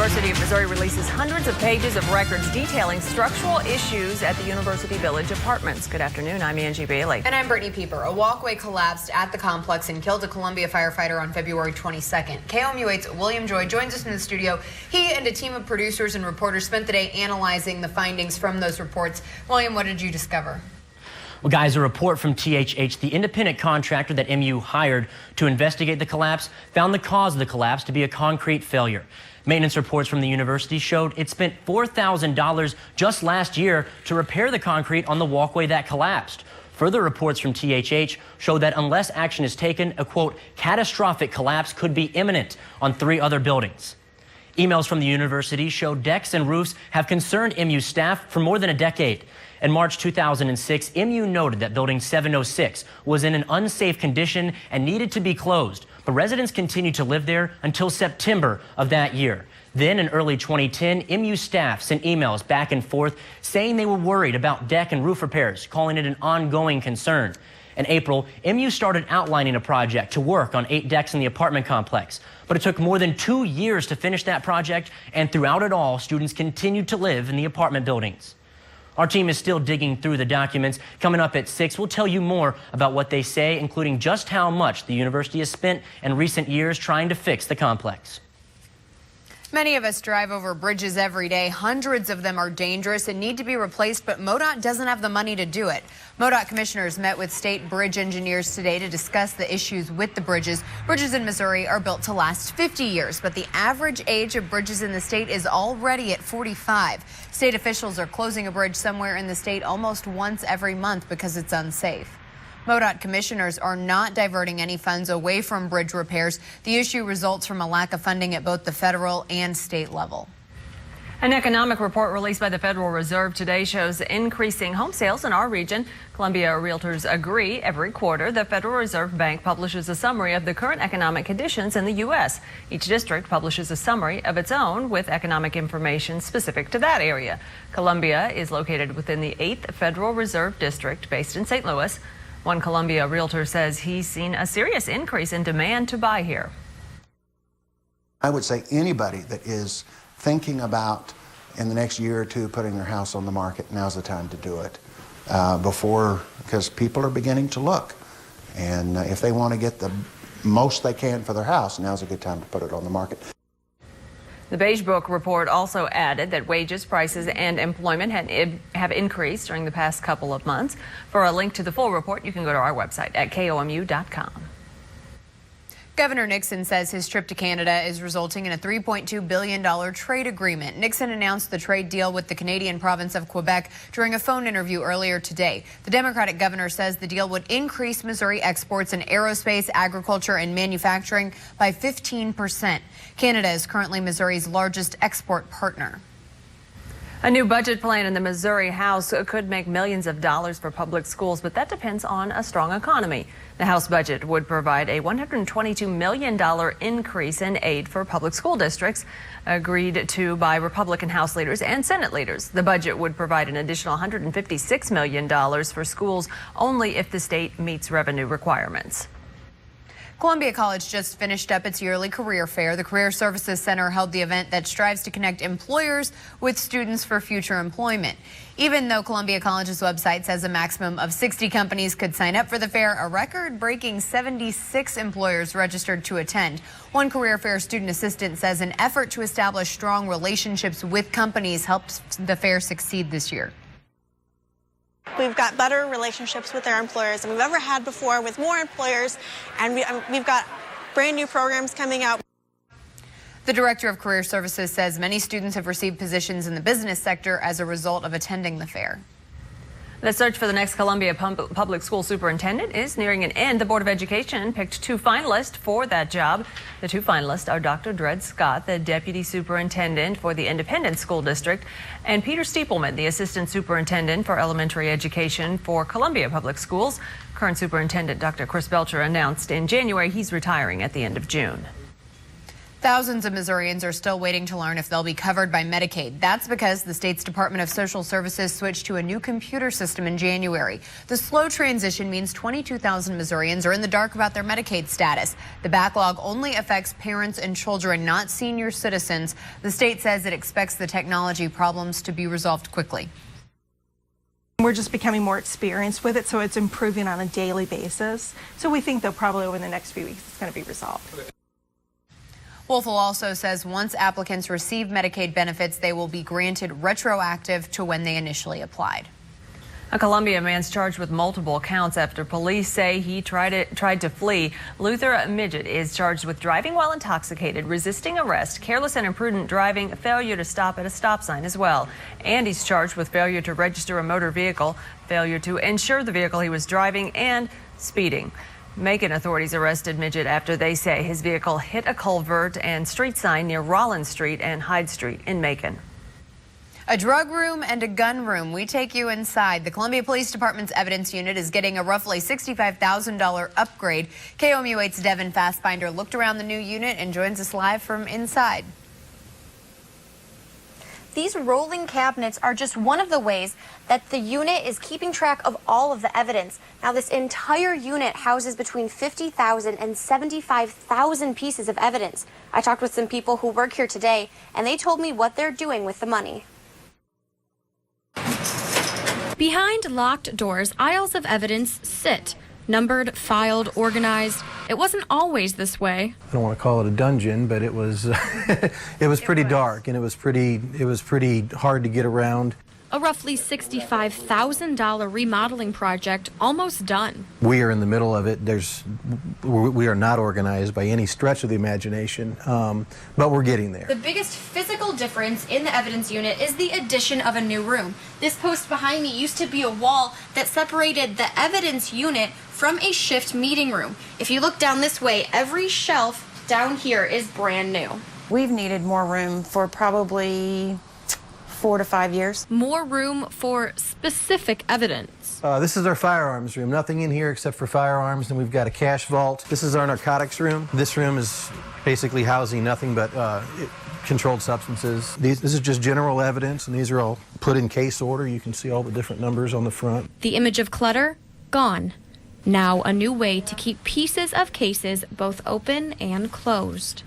University of Missouri releases hundreds of pages of records detailing structural issues at the University Village apartments. Good afternoon. I'm Angie Bailey. And I'm Brittany Pieper. A walkway collapsed at the complex and killed a Columbia firefighter on February 22nd. KOMU 8's William Joy joins us in the studio. He and a team of producers and reporters spent the day analyzing the findings from those reports. William, what did you discover? Well, guys, a report from THH, the independent contractor that MU hired to investigate the collapse, found the cause of the collapse to be a concrete failure. Maintenance reports from the university showed it spent $4,000 just last year to repair the concrete on the walkway that collapsed. Further reports from THH show that unless action is taken, a, quote, catastrophic collapse could be imminent on 3 other buildings. Emails from the university show decks and roofs have concerned MU staff for more than a decade. In March 2006, MU noted that Building 706 was in an unsafe condition and needed to be closed, but residents continued to live there until September of that year. Then in early 2010, MU staff sent emails back and forth saying they were worried about deck and roof repairs, calling it an ongoing concern. In April, MU started outlining a project to work on 8 decks in the apartment complex, but it took more than 2 years to finish that project, and throughout it all, students continued to live in the apartment buildings. Our team is still digging through the documents. Coming up at 6, we'll tell you more about what they say, including just how much the university has spent in recent years trying to fix the complex. Many of us drive over bridges every day. Hundreds of them are dangerous and need to be replaced, but MoDOT doesn't have the money to do it. MoDOT commissioners met with state bridge engineers today to discuss the issues with the bridges. Bridges in Missouri are built to last 50 years, but the average age of bridges in the state is already at 45. State officials are closing a bridge somewhere in the state almost once every month because it's unsafe. MoDOT commissioners are not diverting any funds away from bridge repairs. The issue results from a lack of funding at both the federal and state level. An economic report released by the Federal Reserve today shows increasing home sales in our region. Columbia Realtors agree every quarter the Federal Reserve Bank publishes a summary of the current economic conditions in the U.S. Each district publishes a summary of its own with economic information specific to that area. Columbia is located within the 8th Federal Reserve District based in St. Louis. One Columbia realtor says he's seen a serious increase in demand to buy here. I would say anybody that is thinking about in the next year or 2 putting their house on the market, now's the time to do it because people are beginning to look. And if they want to get the most they can for their house, now's a good time to put it on the market. The Beige Book report also added that wages, prices, and employment have increased during the past couple of months. For a link to the full report, you can go to our website at KOMU.com. Governor Nixon says his trip to Canada is resulting in a $3.2 billion trade agreement. Nixon announced the trade deal with the Canadian province of Quebec during a phone interview earlier today. The Democratic governor says the deal would increase Missouri exports in aerospace, agriculture, and manufacturing by 15%. Canada is currently Missouri's largest export partner. A new budget plan in the Missouri House could make millions of dollars for public schools, but that depends on a strong economy. The House budget would provide a $122 million increase in aid for public school districts, agreed to by Republican House leaders and Senate leaders. The budget would provide an additional $156 million for schools only if the state meets revenue requirements. Columbia College just finished up its yearly career fair. The Career Services Center held the event that strives to connect employers with students for future employment. Even though Columbia College's website says a maximum of 60 companies could sign up for the fair, a record-breaking 76 employers registered to attend. One career fair student assistant says an effort to establish strong relationships with companies helped the fair succeed this year. We've got better relationships with our employers than we've ever had before, with more employers, and we've got brand new programs coming out. The director of Career Services says many students have received positions in the business sector as a result of attending the fair. The search for the next Columbia Public School Superintendent is nearing an end. The Board of Education picked 2 finalists for that job. The 2 finalists are Dr. Dred Scott, the Deputy Superintendent for the Independent School District, and Peter Stiepelman, the Assistant Superintendent for Elementary Education for Columbia Public Schools. Current Superintendent Dr. Chris Belcher announced in January he's retiring at the end of June. Thousands of Missourians are still waiting to learn if they'll be covered by Medicaid. That's because the state's Department of Social Services switched to a new computer system in January. The slow transition means 22,000 Missourians are in the dark about their Medicaid status. The backlog only affects parents and children, not senior citizens. The state says it expects the technology problems to be resolved quickly. We're just becoming more experienced with it, so it's improving on a daily basis. So we think, though, probably over the next few weeks it's going to be resolved. Woelfel also says once applicants receive Medicaid benefits, they will be granted retroactive to when they initially applied. A Columbia man's charged with multiple counts after police say he tried to flee. Luther Midget is charged with driving while intoxicated, resisting arrest, careless and imprudent driving, failure to stop at a stop sign as well. And he's charged with failure to register a motor vehicle, failure to insure the vehicle he was driving, and speeding. Macon authorities arrested Midget after they say his vehicle hit a culvert and street sign near Rollins Street and Hyde Street in Macon. A drug room and a gun room. We take you inside. The Columbia Police Department's evidence unit is getting a roughly $65,000 upgrade. KOMU8's Devin Fastbinder looked around the new unit and joins us live from inside. These rolling cabinets are just one of the ways that the unit is keeping track of all of the evidence. Now, this entire unit houses between 50,000 and 75,000 pieces of evidence. I talked with some people who work here today, and they told me what they're doing with the money. Behind locked doors, aisles of evidence sit, numbered, filed, organized. It wasn't always this way. I don't want to call it a dungeon, but it was it was pretty dark, and it was pretty hard to get around. A roughly $65,000 remodeling project almost done. We are in the middle of it. We are not organized by any stretch of the imagination, but we're getting there. The biggest physical difference in the evidence unit is the addition of a new room. This post behind me used to be a wall that separated the evidence unit from a shift meeting room. If you look down this way, every shelf down here is brand new. We've needed more room for probably 4 to 5 years. More room for specific evidence. This is our firearms room. Nothing in here except for firearms, and we've got a cash vault. This is our narcotics room. This room is basically housing nothing but controlled substances. This is just general evidence, and these are all put in case order. You can see all the different numbers on the front. The image of clutter, gone. Now a new way to keep pieces of cases both open and closed.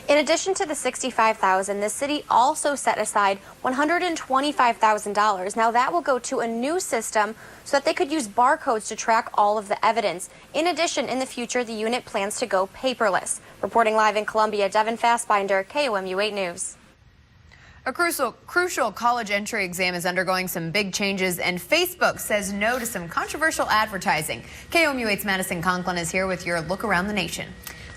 In addition to the $65,000, the city also set aside $125,000. Now that will go to a new system so that they could use barcodes to track all of the evidence. In addition, in the future, the unit plans to go paperless. Reporting live in Columbia, Devin Fastbinder, KOMU8 News. A crucial college entry exam is undergoing some big changes, and Facebook says no to some controversial advertising. KOMU8's Madison Conklin is here with your look around the nation.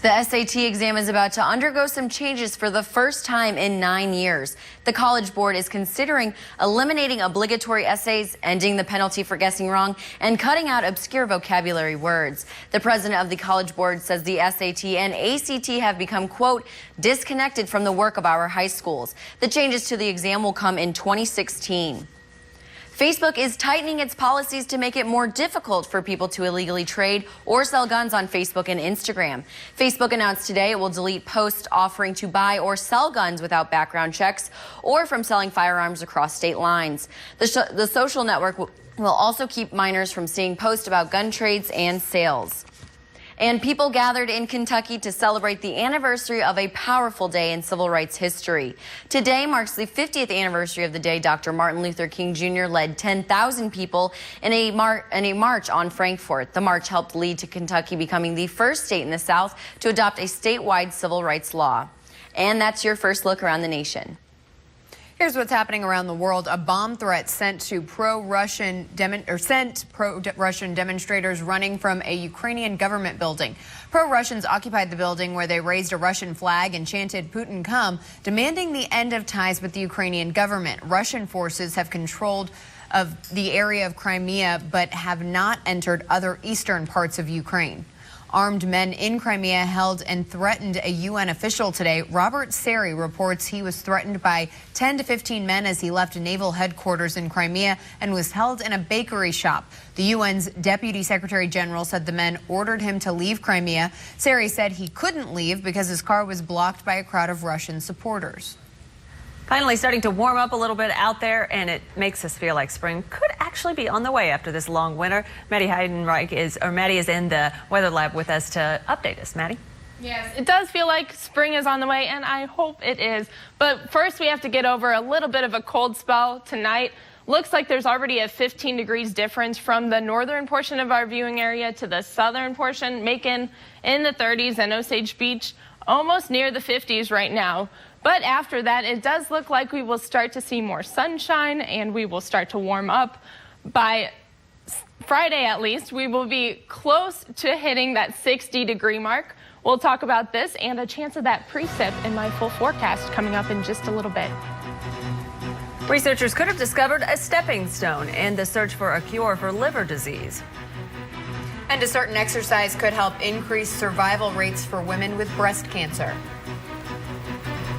The SAT exam is about to undergo some changes for the first time in 9 years. The College Board is considering eliminating obligatory essays, ending the penalty for guessing wrong, and cutting out obscure vocabulary words. The president of the College Board says the SAT and ACT have become, quote, disconnected from the work of our high schools. The changes to the exam will come in 2016. Facebook is tightening its policies to make it more difficult for people to illegally trade or sell guns on Facebook and Instagram. Facebook announced today it will delete posts offering to buy or sell guns without background checks or from selling firearms across state lines. The social network will also keep minors from seeing posts about gun trades and sales. And people gathered in Kentucky to celebrate the anniversary of a powerful day in civil rights history. Today marks the 50th anniversary of the day Dr. Martin Luther King Jr. led 10,000 people in a march on Frankfort. The march helped lead to Kentucky becoming the first state in the South to adopt a statewide civil rights law. And that's your first look around the nation. Here's what's happening around the world. A bomb threat sent pro-Russian demonstrators running from a Ukrainian government building. Pro-Russians occupied the building where they raised a Russian flag and chanted "Putin come," demanding the end of ties with the Ukrainian government. Russian forces have control of the area of Crimea but have not entered other eastern parts of Ukraine. Armed men in Crimea held and threatened a UN official today. Robert Sari reports he was threatened by 10 to 15 men as he left naval headquarters in Crimea and was held in a bakery shop. The UN's Deputy Secretary General said the men ordered him to leave Crimea. Sari said he couldn't leave because his car was blocked by a crowd of Russian supporters. Finally starting to warm up a little bit out there, and it makes us feel like spring could actually be on the way after this long winter. Maddie Heidenreich Maddie is in the weather lab with us to update us. Maddie? Yes, it does feel like spring is on the way, and I hope it is. But first, we have to get over a little bit of a cold spell tonight. Looks like there's already a 15 degrees difference from the northern portion of our viewing area to the southern portion, making in the 30s and Osage Beach almost near the 50s right now. But after that, it does look like we will start to see more sunshine and we will start to warm up. By Friday, at least, we will be close to hitting that 60-degree mark. We'll talk about this and a chance of that precip in my full forecast coming up in just a little bit. Researchers could have discovered a stepping stone in the search for a cure for liver disease. And a certain exercise could help increase survival rates for women with breast cancer.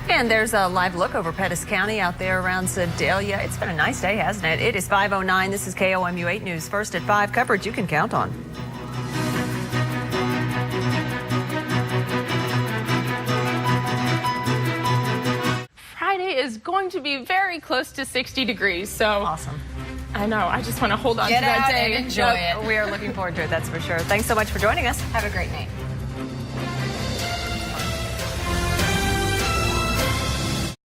And there's a live look over Pettis County out there around Sedalia. It's been a nice day, hasn't it? It is 5:09. This is KOMU 8 News. First at 5, coverage you can count on. Friday is going to be very close to 60 degrees, so awesome. I know. I just want to hold on Get to that out day and enjoy it. We are looking forward to it, that's for sure. Thanks so much for joining us. Have a great night.